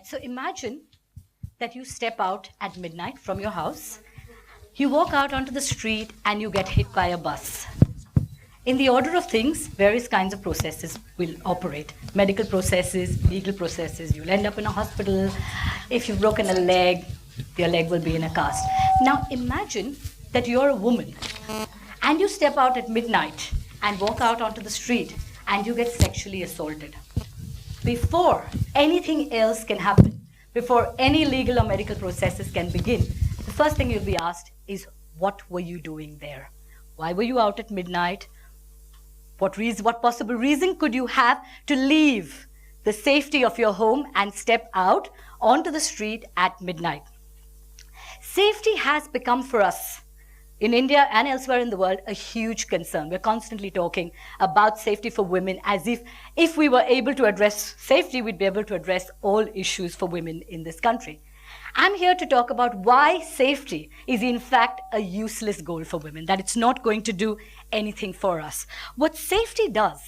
so imagine that you step out at midnight from your house, you walk out onto the street and you get hit by a bus. In the order of things, various kinds of processes will operate. Medical processes, legal processes, you'll end up in a hospital. If you've broken a leg, your leg will be in a cast. Now imagine that you're a woman and you step out at midnight and walk out onto the street and you get sexually assaulted. Before anything else can happen, before any legal or medical processes can begin, the first thing you'll be asked is, what were you doing there? Why were you out at midnight? What possible reason could you have to leave the safety of your home and step out onto the street at midnight? Safety has become for us, in India and elsewhere in the world, a huge concern. We're constantly talking about safety for women as if we were able to address safety, we'd be able to address all issues for women in this country. I'm here to talk about why safety is in fact a useless goal for women, that it's not going to do anything for us. What safety does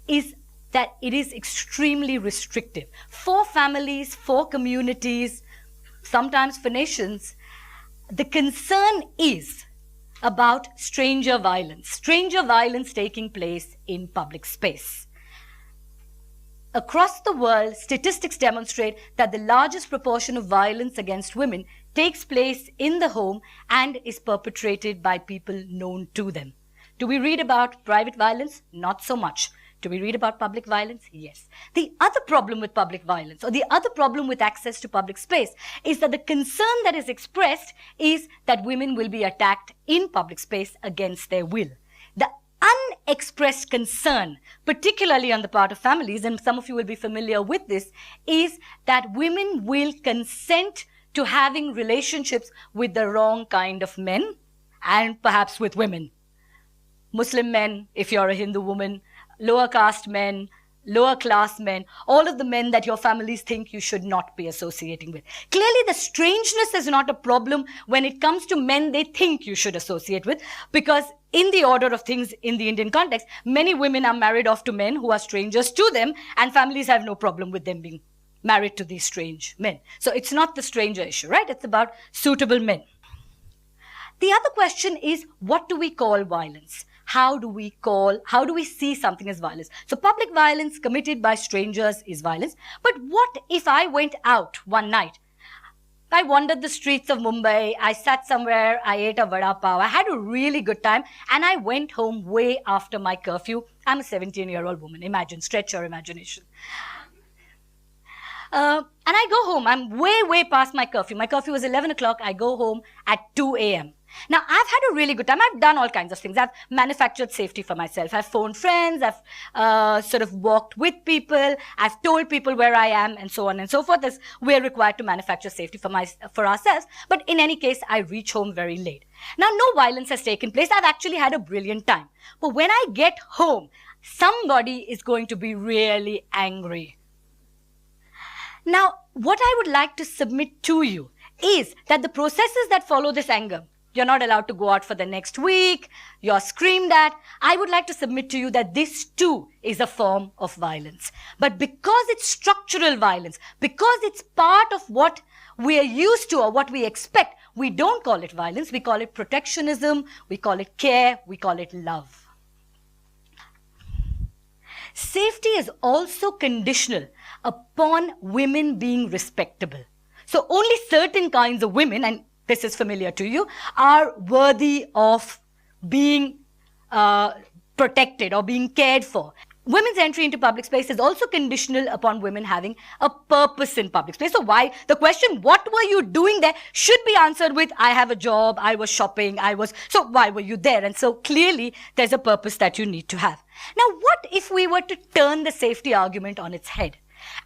is that it is extremely restrictive for families, for communities, sometimes for nations. The concern is about stranger violence taking place in public space. Across the world, statistics demonstrate that the largest proportion of violence against women takes place in the home and is perpetrated by people known to them. Do we read about private violence? Not so much. Do we read about public violence? Yes. The other problem with public violence, or the other problem with access to public space, is that the concern that is expressed is that women will be attacked in public space against their will. The unexpressed concern, particularly on the part of families, and some of you will be familiar with this, is that women will consent to having relationships with the wrong kind of men and perhaps with women. Muslim men, if you're a Hindu woman, lower caste men, lower class men, all of the men that your families think you should not be associating with. Clearly, the strangeness is not a problem when it comes to men they think you should associate with, because in the order of things in the Indian context, many women are married off to men who are strangers to them, and families have no problem with them being married to these strange men. So it's not the stranger issue, right? It's about suitable men. The other question is, what do we call violence? How do we see something as violence? So public violence committed by strangers is violence. But what if I went out one night? I wandered the streets of Mumbai, I sat somewhere, I ate a vada pav, I had a really good time, and I went home way after my curfew. I'm a 17-year-old woman. Imagine, stretch your imagination. And I go home. I'm way past my curfew. My curfew was 11 o'clock. I go home at 2 a.m. Now, I've had a really good time. I've done all kinds of things. I've manufactured safety for myself. I've phoned friends. I've sort of walked with people. I've told people where I am, and so on and so forth. We're required to manufacture safety for ourselves. But in any case, I reach home very late. Now, no violence has taken place. I've actually had a brilliant time. But when I get home, somebody is going to be really angry. Now, what I would like to submit to you is that the processes that follow this anger, you're not allowed to go out for the next week, you're screamed at. I would like to submit to you that this too is a form of violence. But because it's structural violence, because it's part of what we are used to or what we expect, we don't call it violence, we call it protectionism, we call it care, we call it love. Safety is also conditional upon women being respectable. So only certain kinds of women, and this is familiar to you, are worthy of being protected or being cared for. Women's entry into public space is also conditional upon women having a purpose in public space. So why the question, what were you doing there, should be answered with, I have a job, I was shopping, so why were you there? And so clearly there's a purpose that you need to have. Now, what if we were to turn the safety argument on its head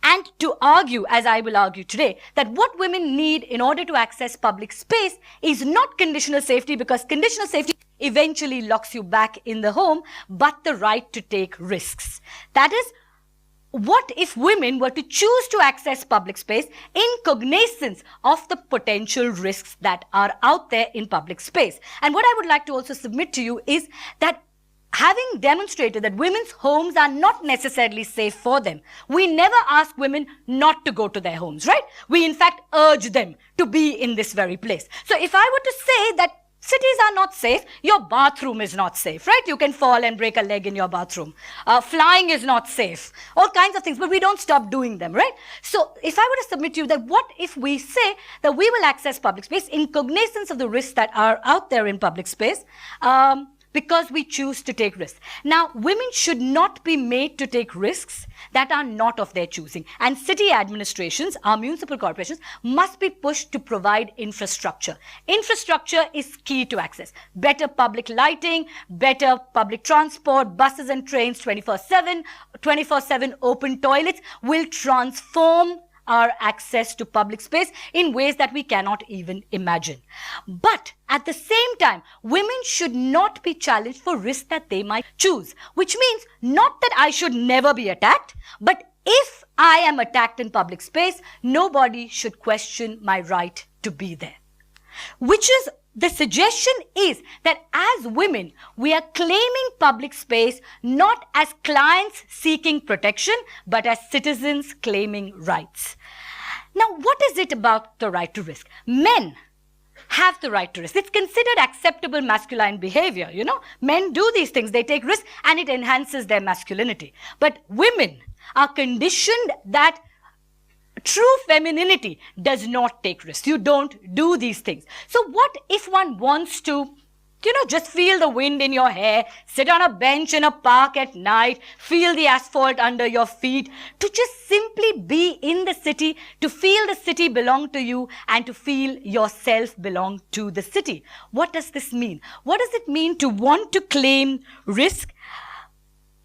and to argue, as I will argue today, that what women need in order to access public space is not conditional safety, because conditional safety eventually locks you back in the home, but the right to take risks. That is, what if women were to choose to access public space in cognizance of the potential risks that are out there in public space? And what I would like to also submit to you is that having demonstrated that women's homes are not necessarily safe for them, we never ask women not to go to their homes, right? We in fact urge them to be in this very place. So if I were to say that cities are not safe, your bathroom is not safe, right? You can fall and break a leg in your bathroom. Flying is not safe. All kinds of things, but we don't stop doing them, right? So if I were to submit to you that what if we say that we will access public space in cognizance of the risks that are out there in public space, because we choose to take risks. Now, women should not be made to take risks that are not of their choosing. And city administrations, our municipal corporations, must be pushed to provide infrastructure. Infrastructure is key to access. Better public lighting, better public transport, buses and trains 24/7 open toilets will transform our access to public space in ways that we cannot even imagine. But at the same time, women should not be challenged for risks that they might choose, which means not that I should never be attacked, but if I am attacked in public space, nobody should question my right to be there. Which is, the suggestion is that as women, we are claiming public space not as clients seeking protection, but as citizens claiming rights. Now, what is it about the right to risk? Men have the right to risk. It's considered acceptable masculine behavior, you know. Men do these things, they take risks and it enhances their masculinity. But women are conditioned that true femininity does not take risks. You don't do these things. So what if one wants to, just feel the wind in your hair, sit on a bench in a park at night, feel the asphalt under your feet, to just simply be in the city, to feel the city belong to you and to feel yourself belong to the city? What does this mean? What does it mean to want to claim risk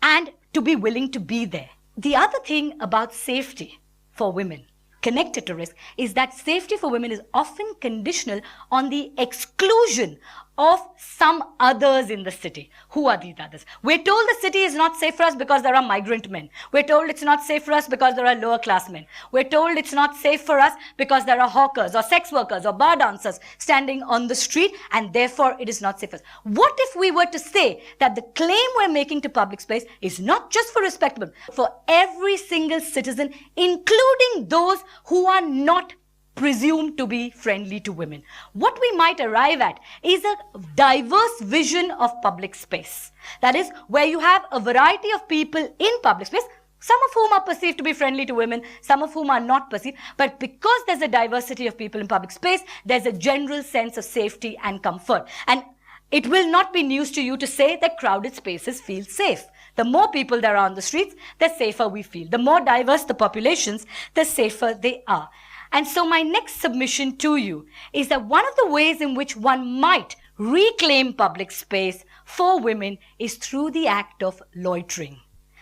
and to be willing to be there? The other thing about safety for women connected to risk is that safety for women is often conditional on the exclusion of some others in the city. Who are these others? We're told the city is not safe for us because there are migrant men. We're told it's not safe for us because there are lower class men. We're told it's not safe for us because there are hawkers or sex workers or bar dancers standing on the street, and therefore it is not safe for us. What if we were to say that the claim we're making to public space is not just for respectable, for every single citizen, including those who are not presumed to be friendly to women? What we might arrive at is a diverse vision of public space. That is, where you have a variety of people in public space, some of whom are perceived to be friendly to women, some of whom are not perceived. But because there's a diversity of people in public space, there's a general sense of safety and comfort. And it will not be news to you to say that crowded spaces feel safe. The more people there are on the streets, the safer we feel. The more diverse the populations, the safer they are. And so my next submission to you is that one of the ways in which one might reclaim public space for women is through the act of loitering.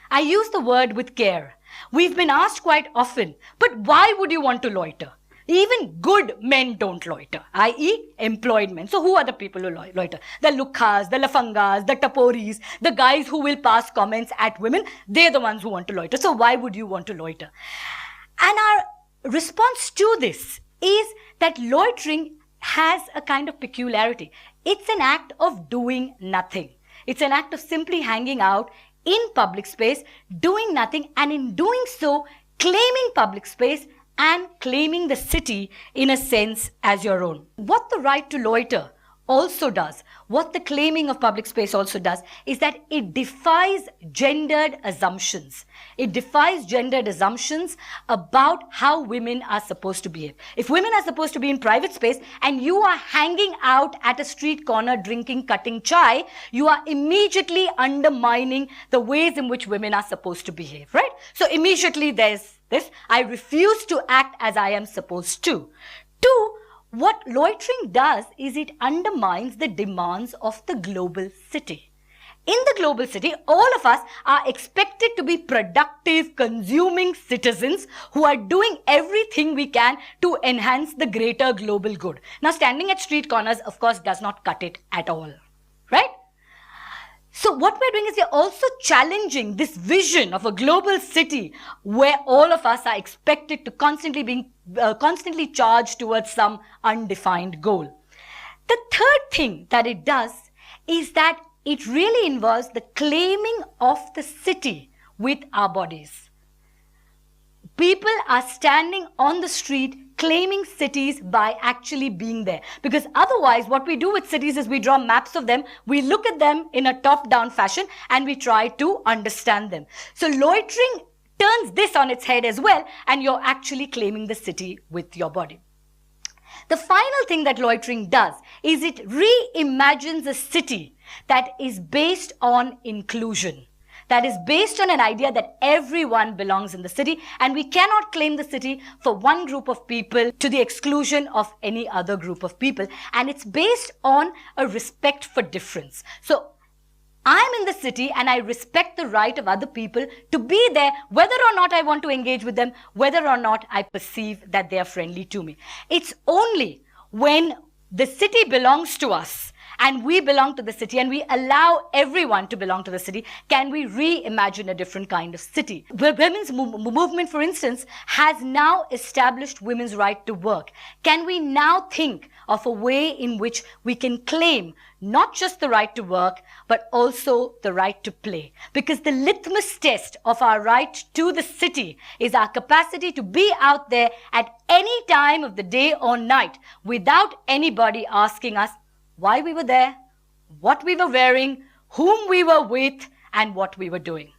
I use the word with care. We've been asked quite often, but why would you want to loiter? Even good men don't loiter, i.e. employed men. So who are the people who loiter? The lukhas, the lafangas, the taporis, the guys who will pass comments at women, they're the ones who want to loiter. So why would you want to loiter? And our response to this is that loitering has a kind of peculiarity. It's an act of doing nothing. It's an act of simply hanging out in public space, doing nothing, and in doing so, claiming public space and claiming the city in a sense as your own. What the right to loiter also does, what the claiming of public space also does, is that it defies gendered assumptions. It defies gendered assumptions about how women are supposed to behave. If women are supposed to be in private space and you are hanging out at a street corner drinking, cutting chai, you are immediately undermining the ways in which women are supposed to behave, right? So immediately there's this, I refuse to act as I am supposed to. Two, what loitering does is it undermines the demands of the global city. In the global city, all of us are expected to be productive, consuming citizens who are doing everything we can to enhance the greater global good. Now, standing at street corners, of course, does not cut it at all, right? So what we're doing is we're also challenging this vision of a global city where all of us are expected to constantly charge towards some undefined goal. The third thing that it does is that it really involves the claiming of the city with our bodies. People are standing on the street claiming cities by actually being there. Because otherwise, what we do with cities is we draw maps of them, we look at them in a top-down fashion, and we try to understand them. So loitering turns this on its head as well, and you're actually claiming the city with your body. The final thing that loitering does is it reimagines a city that is based on inclusion, that is based on an idea that everyone belongs in the city, and we cannot claim the city for one group of people to the exclusion of any other group of people. And it's based on a respect for difference. So I'm in the city and I respect the right of other people to be there, whether or not I want to engage with them, whether or not I perceive that they are friendly to me. It's only when the city belongs to us and we belong to the city and we allow everyone to belong to the city can we reimagine a different kind of city. The women's movement, for instance, has now established women's right to work. Can we now think of a way in which we can claim not just the right to work, but also the right to play? Because the litmus test of our right to the city is our capacity to be out there at any time of the day or night without anybody asking us why we were there, what we were wearing, whom we were with, and what we were doing.